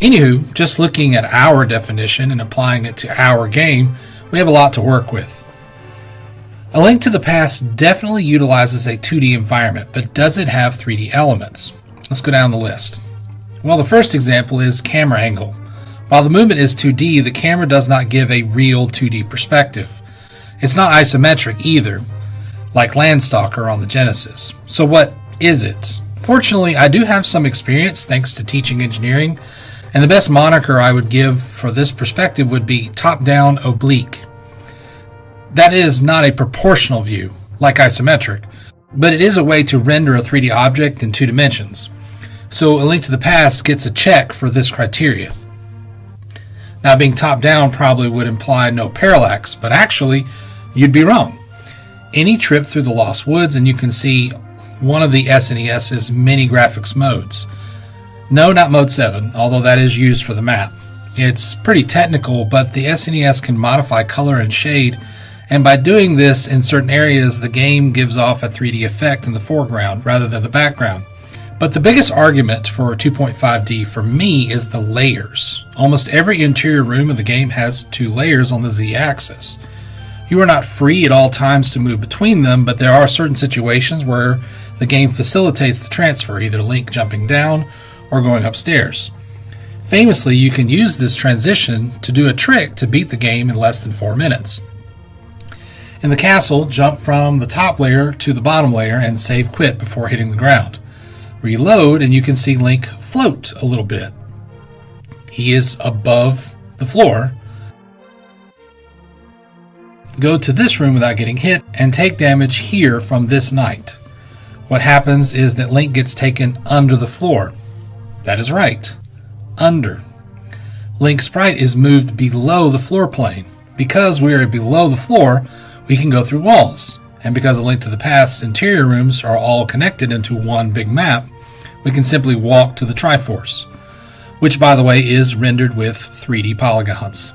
Anywho, just looking at our definition and applying it to our game, we have a lot to work with. A Link to the Past definitely utilizes a 2D environment, but does it have 3D elements? Let's go down the list. Well, the first example is camera angle. While the movement is 2D, the camera does not give a real 2D perspective. It's not isometric either, like Landstalker on the Genesis. So what is it? Fortunately, I do have some experience thanks to teaching engineering, and the best moniker I would give for this perspective would be top-down oblique. That is not a proportional view, like isometric, but it is a way to render a 3D object in 2 dimensions. So A Link to the Past gets a check for this criteria. Now, being top-down probably would imply no parallax, but actually, you'd be wrong. Any trip through the Lost Woods and you can see one of the SNES's many graphics modes. No, not Mode 7, although that is used for the map. It's pretty technical, but the SNES can modify color and shade, and by doing this in certain areas, the game gives off a 3D effect in the foreground rather than the background. But the biggest argument for 2.5D for me is the layers. Almost every interior room of the game has 2 layers on the Z-axis. You are not free at all times to move between them, but there are certain situations where the game facilitates the transfer, either Link jumping down or going upstairs. Famously, you can use this transition to do a trick to beat the game in less than 4 minutes. In the castle, jump from the top layer to the bottom layer and save quit before hitting the ground. Reload and you can see Link float a little bit. He is above the floor. Go to this room without getting hit and take damage here from this knight. What happens is that Link gets taken under the floor. That is right, under. Link's sprite is moved below the floor plane. Because we are below the floor, we can go through walls. And because A Link to the Past's interior rooms are all connected into one big map, we can simply walk to the Triforce, which by the way is rendered with 3D polygons.